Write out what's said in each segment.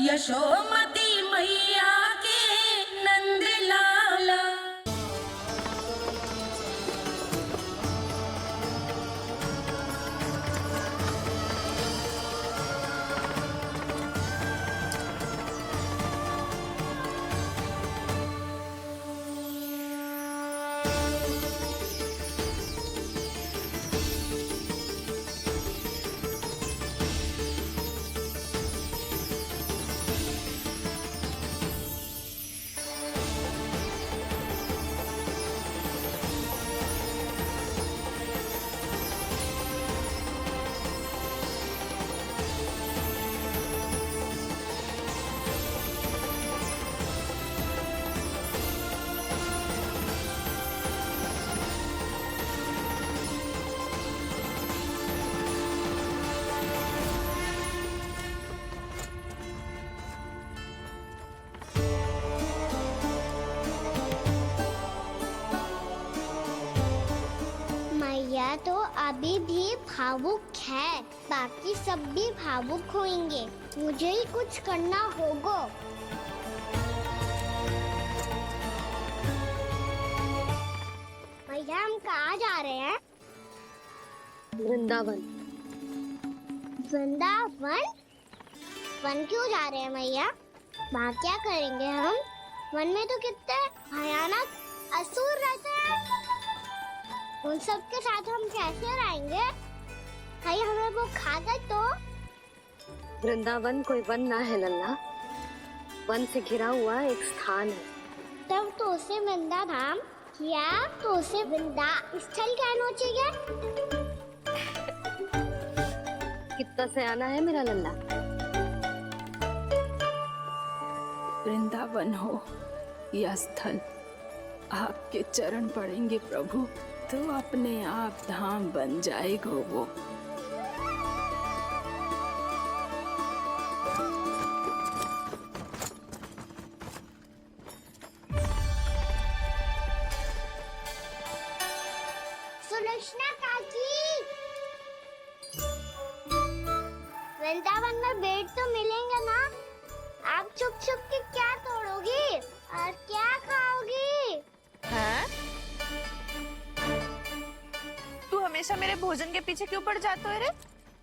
यशोमती मैया के नंद लाला। मैया तो अभी भी भावुक है, बाकी सब भी भावुक होंगे। मुझे ही कुछ करना होगा। मैया हम कहाँ जा रहे हैं? वृंदावन। वृंदावन? वन क्यों जा रहे हैं मैया? वहाँ क्या करेंगे हम? वन में तो कितने भयानक असुर रहते हैं। उन सब के साथ हम कैसे रहेंगे? कहीं हमें वो खा गए तो? वृंदावन कोई वन ना है लल्ला, वन से घिरा हुआ एक स्थान है। तब तो उसे वृंदा धाम या तो उसे वृंदा स्थल कहना चाहिए। कितना से आना है मेरा लल्ला। वृंदावन हो या स्थल, आपके चरण पड़ेंगे प्रभु तो अपने आप धाम बन जाएगा वो। सुलक्षणा काकी, वृंदावन में बेट तो मिलेंगे ना? आप छुप छुप के क्या तोड़ोगी और क्या खाओगी? हाँ? तू हमेशा मेरे भोजन के पीछे क्यों पड़ जाता है रे?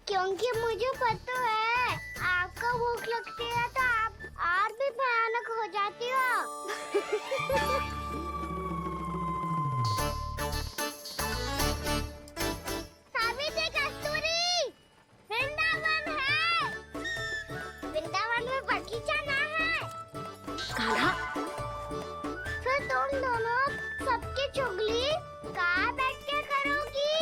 क्योंकि मुझे पता है आपको भूख लगती है तो आप और भी भयानक हो जाती हो। सावित्री, कस्तूरी, वृंदावन है। वृंदावन में बगीचा ना है। कान्हा, फिर तुम दोनों सबकी चुगली कहाँ बैठ के करोगी?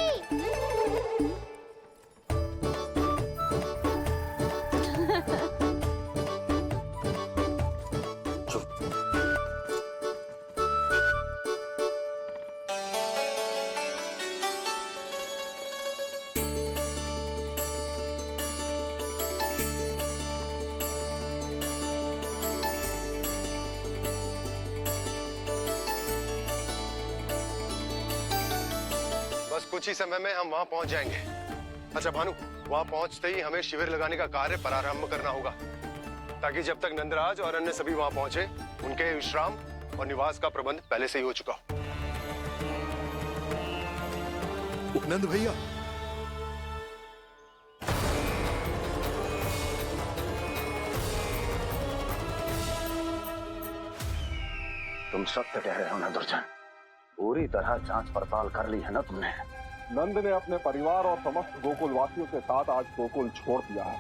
बस कुछ ही समय में हम वहां पहुंच जाएंगे। अच्छा भानु, वहां पहुंचते ही हमें शिविर लगाने का कार्य प्रारंभ करना होगा, ताकि जब तक नंदराज और अन्य सभी वहां पहुंचे उनके विश्राम और निवास का प्रबंध पहले से ही हो चुका हो। नंद भैया, तुम सत्य कह रहे हो ना दुर्जन, पूरी तरह जांच पड़ताल कर ली है ना तुमने? नंद ने अपने परिवार और समस्त गोकुल वासियों के साथ आज गोकुल छोड़ दिया है।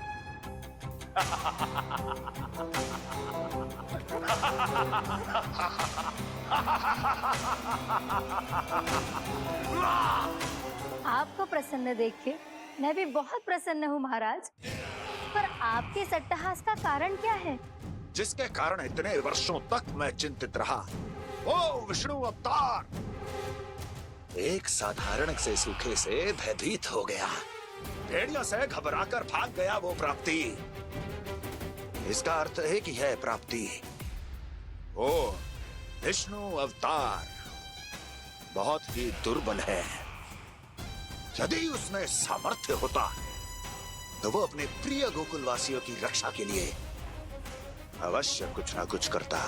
आपको प्रसन्न देख के मैं भी बहुत प्रसन्न हूँ महाराज। पर आपके इस अट्टहास का कारण क्या है? जिसके कारण इतने वर्षों तक मैं चिंतित रहा, ओ विष्णु अवतार एक साधारण से सूखे से भयभीत हो गया, भेड़ियों से घबराकर भाग गया वो प्राप्ति। इसका अर्थ है कि यह प्राप्ति ओ विष्णु अवतार बहुत ही दुर्बल है। यदि उसमें सामर्थ्य होता तो वो अपने प्रिय गोकुलवासियों की रक्षा के लिए अवश्य कुछ ना कुछ करता।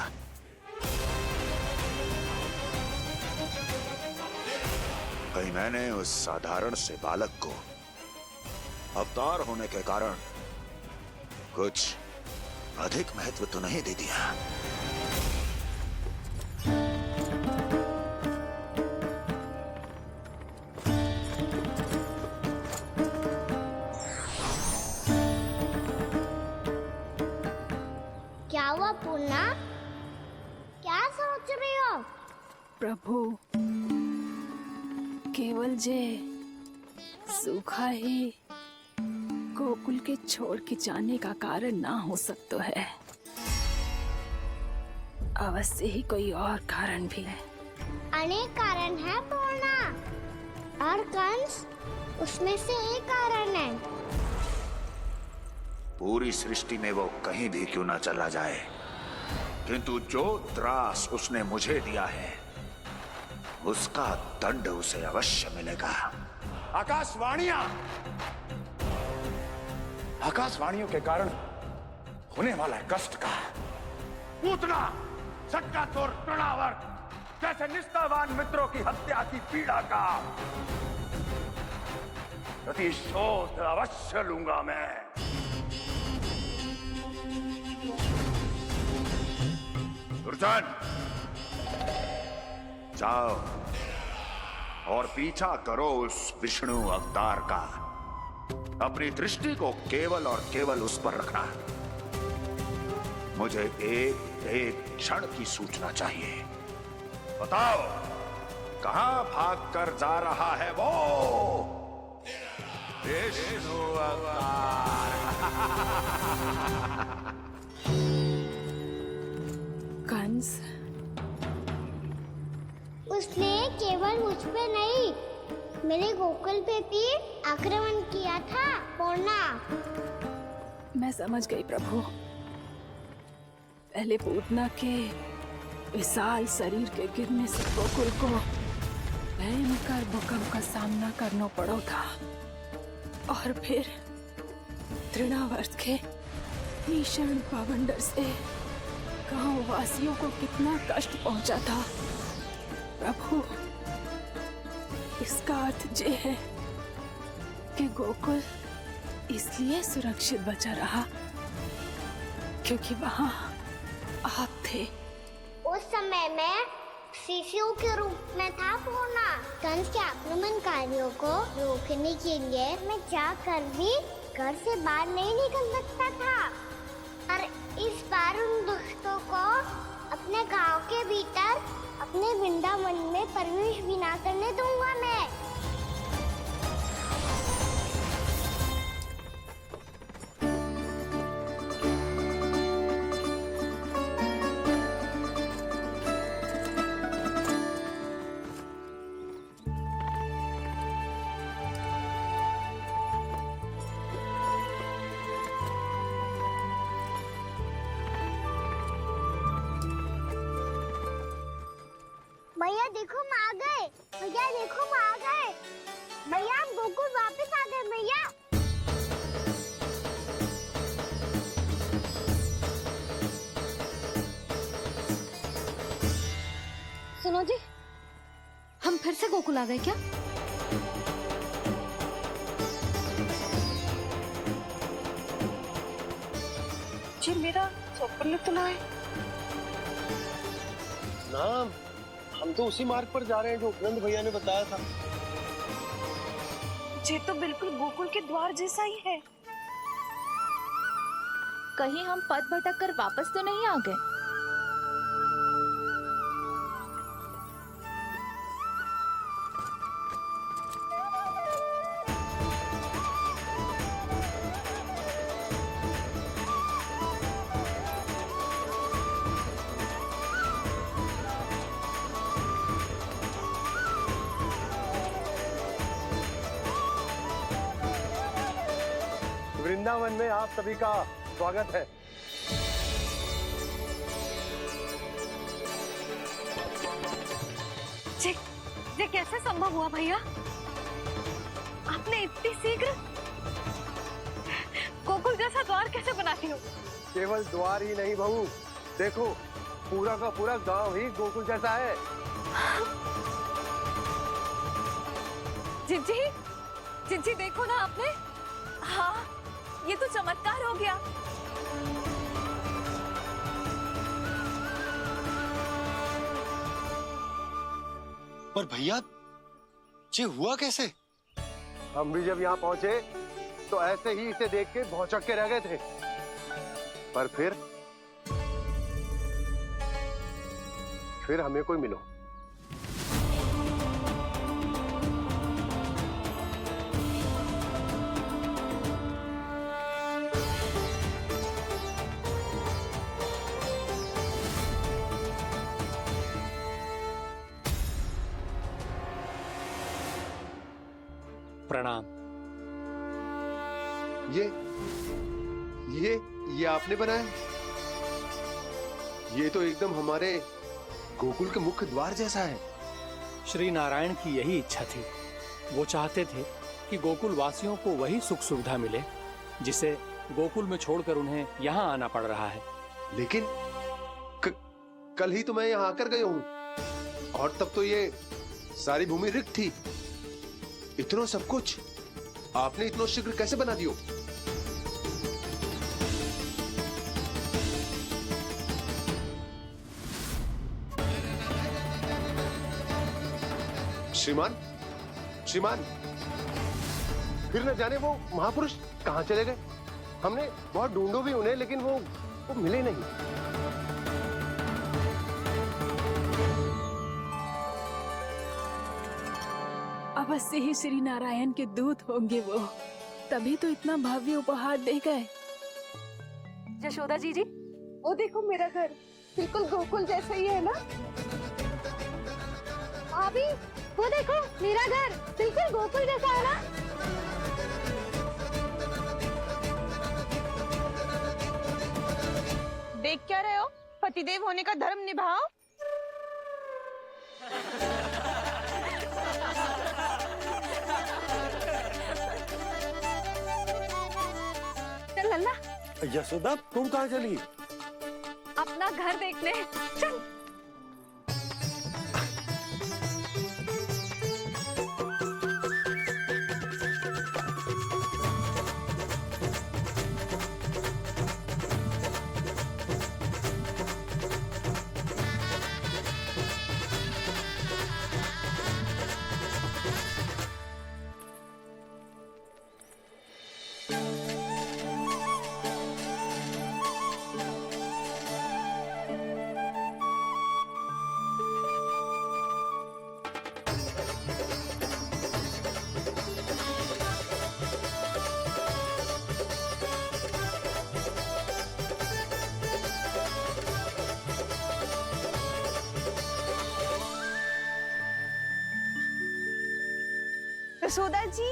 कहीं मैंने उस साधारण से बालक को अवतार होने के कारण कुछ अधिक महत्व तो नहीं दे दिया। क्या हुआ पूर्णा? क्या सोच रही हो? प्रभु, केवल जे सूखा ही गोकुल के छोड़ के जाने का कारण ना हो सकता है, अवश्य ही कोई और कारण भी है। अनेक कारण है पूर्णा, और कंस उसमें से एक कारण है। पूरी सृष्टि में वो कहीं भी क्यों ना चला जाए, किंतु जो त्रास उसने मुझे दिया है उसका दंड उसे अवश्य मिलेगा। आकाशवाणियों के कारण होने वाला कष्ट का, पूतना, सट्टाचोर, तृणावर जैसे निष्ठावान मित्रों की हत्या की पीड़ा का प्रतिशोध अवश्य लूंगा मैं। दुर्जन, जाओ और पीछा करो उस विष्णु अवतार का। अपनी दृष्टि को केवल और केवल उस पर रखना। मुझे एक एक क्षण की सूचना चाहिए। बताओ, कहां भाग कर जा रहा है वो विष्णु अवतार? कंस, उसने केवल मुझ पे नहीं, मेरे गोकुल पे भी आक्रमण किया था पूर्णा। मैं समझ गई प्रभु। पहले पूतना के विशाल शरीर के गिरने से गोकुल को भयंकर भूकंप का सामना करना पड़ा था, और फिर तृणावर्त के भीषण पावंडर से गांव वासियों को कितना कष्ट पहुंचा था। प्रभु, इसका अर्थ ये है कि गोकुल इसलिए सुरक्षित बचा रहा क्योंकि वहां आप थे। उस समय मैं शिशु के रूप में था पूर्णा। कंस के आक्रमणकारियों को रोकने के लिए मैं जाकर भी घर से बाहर नहीं निकल सकता था, और इस बार उन दुष्टों को अपने गांव के भीतर, अपने वृंदावन में प्रवेश भी ना करने दूंगा मैं। भैया देखो हम आ गए, भैया देखो हम आ गए, भैया हम गोकुल वापस आ गए भैया। सुनो जी, हम फिर से गोकुल आ गए क्या? जी मेरा चप्पल तो ना है। ना, हम तो उसी मार्ग पर जा रहे हैं जो उपनंद भैया ने बताया था। ये तो बिल्कुल गोकुल के द्वार जैसा ही है। कहीं हम पथ भटक कर वापस तो नहीं आ गए? वृंदावन में आप सभी का स्वागत है। ये कैसे संभव हुआ भैया? आपने इतनी शीघ्र गोकुल जैसा द्वार कैसे बना दिया? केवल द्वार ही नहीं बहू, देखो पूरा का पूरा गांव ही गोकुल जैसा है। जिज्जी, जिज्जी देखो ना आपने। हाँ, ये तो चमत्कार हो गया। पर भैया ये हुआ कैसे? हम भी जब यहाँ पहुंचे तो ऐसे ही इसे देख के भौचक के रह गए थे, पर फिर हमें कोई मिलो। प्रणाम। ये आपने बनाया? ये तो एकदम हमारे गोकुल के मुख्य द्वार जैसा है। श्री नारायण की यही इच्छा थी। वो चाहते थे कि गोकुल वासियों को वही सुख सुविधा मिले जिसे गोकुल में छोड़कर उन्हें यहाँ आना पड़ रहा है। लेकिन कल ही तो मैं यहाँ आकर गया हूँ और तब तो ये सारी भूमि रिक्त थी। इतना सब कुछ आपने इतना शीघ्र कैसे बना दियो? श्रीमान, श्रीमान, फिर न जाने वो महापुरुष कहाँ चले गए। हमने बहुत ढूंढो भी उन्हें, लेकिन वो मिले नहीं। अवश्य ही श्री नारायण के दूत होंगे वो, तभी तो इतना भव्य उपहार दे गए। यशोदा जी, वो देखो मेरा घर बिल्कुल गोकुल जैसा ही है ना। भाभी वो देखो मेरा घर बिल्कुल गोकुल जैसा है ना। देख क्या रहे हो? पतिदेव होने का धर्म निभाओ। चल लल्ला, यशोदा तुम कहाँ चली? अपना घर देखने चल। यशोदा जी,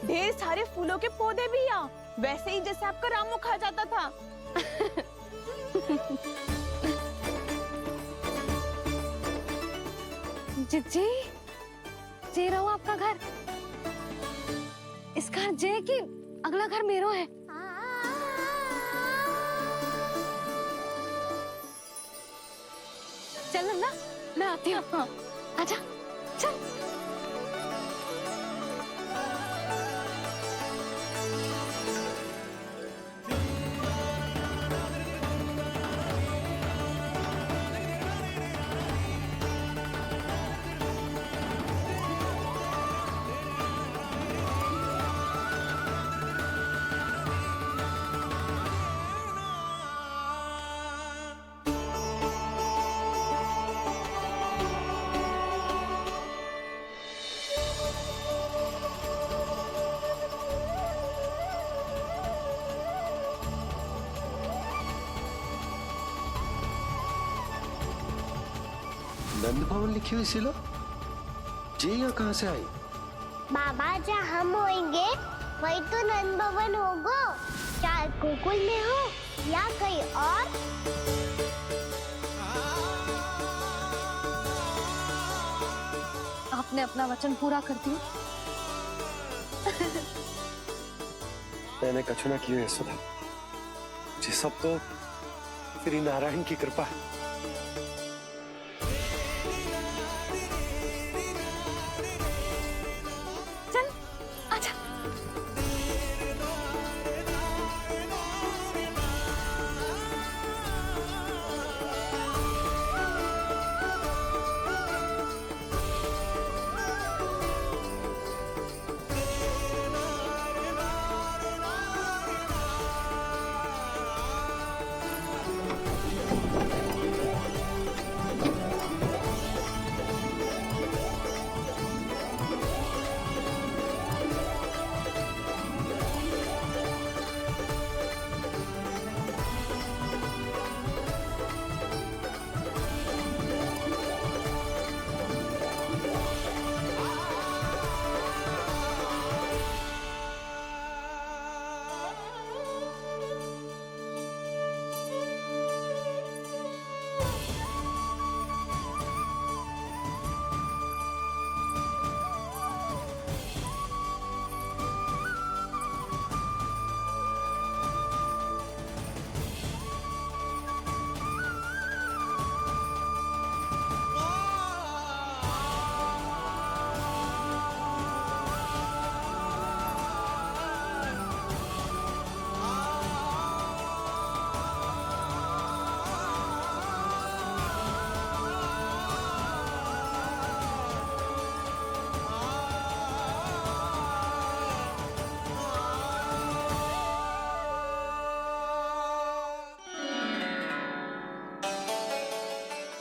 ढेर सारे फूलों के पौधे भी यहाँ, वैसे ही जैसे आपका रामू खा जाता था। जिज्जी, जे रहो आपका घर। इस घर जे कि अगला घर मेरो है। चल नन्ना, मैं आती हूँ। आजा, चल। नंद भवन लिखी हुई सिला जी यहाँ कहाँ से आई? बाबा जहाँ हम होंगे वही तो नंद भवन होगा। चाहे गोकुल में हो या कहीं और। आपने अपना वचन पूरा कर दिया। मैंने कछु ना किया यशोदा, ये सब तो श्री नारायण की कृपा है। चल आजा।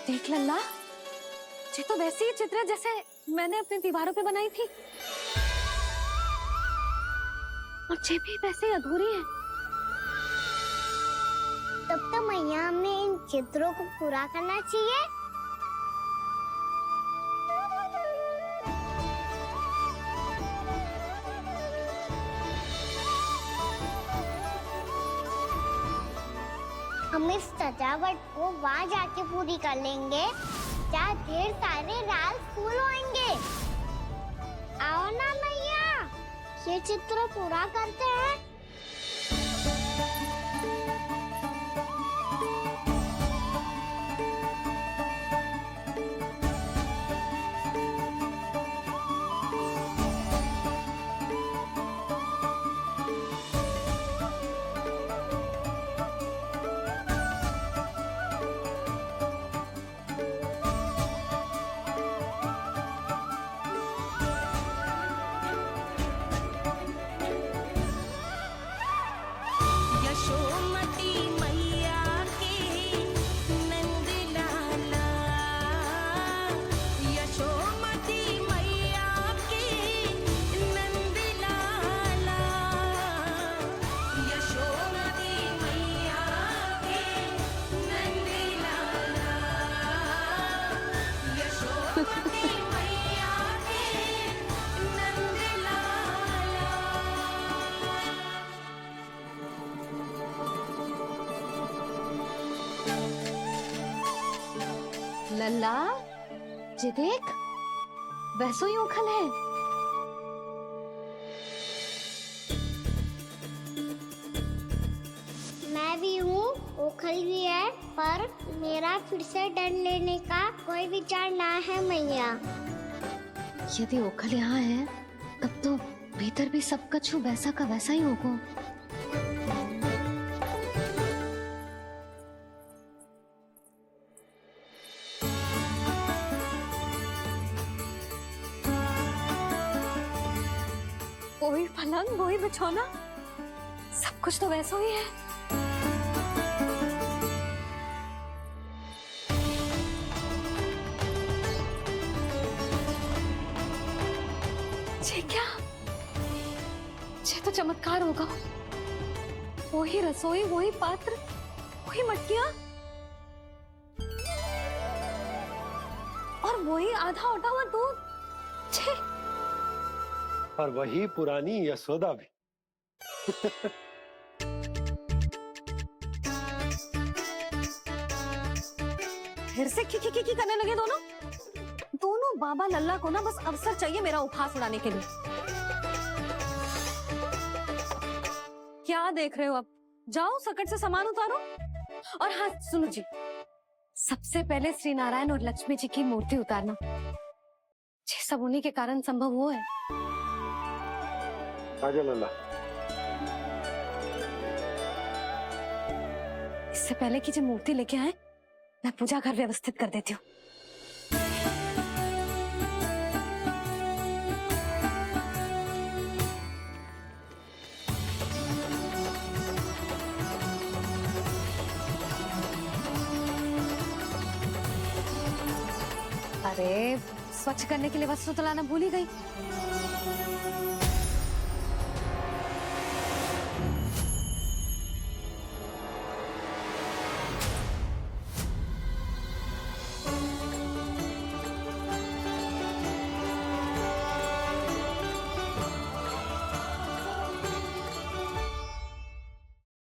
देख लल्ला, ये तो वैसी ही चित्र है जैसे मैंने अपनी दीवारों पे बनाई थी, और ये भी वैसे ही अधूरी है। तब तो मैया हमें इन चित्रों को पूरा करना चाहिए। हम इस सजावट को वहाँ जाके पूरी कर लेंगे जहाँ ढेर सारे लाल फूल होंगे। आओ ना मैया, ये चित्र पूरा करते हैं। लल्ला, ये देख, वैसो ही उखल है। मैं भी हूँ, ओखल भी है, पर मेरा फिर से डर लेने का कोई विचार ना है मैया। यदि ओखल यहाँ है, तब तो भीतर भी सब कुछ वैसा का वैसा ही होगा। वही पलंग, वही बिछौना, सब कुछ तो वैसा ही है। ये क्या? ये तो चमत्कार होगा। वही रसोई, वही पात्र, वही मटकियां, और वही आधा उटा हुआ दूध। छे! और वही पुरानी यशोदा भी। फिर से की करने लगे दोनों बाबा लल्ला को ना बस अवसर चाहिए मेरा उपहास उड़ाने के लिए। क्या देख रहे हो अब? जाओ सकट से सामान उतारो। और हाँ सुनो जी, सबसे पहले श्री नारायण और लक्ष्मी जी की मूर्ति उतारना। ये सब उन्हीं के कारण संभव हुआ है। आजा लल्ला। इससे पहले कि जो मूर्ति लेके आए, मैं पूजा घर व्यवस्थित कर देती हूँ। अरे स्वच्छ करने के लिए वस्त्र तो लाना भूल ही गई।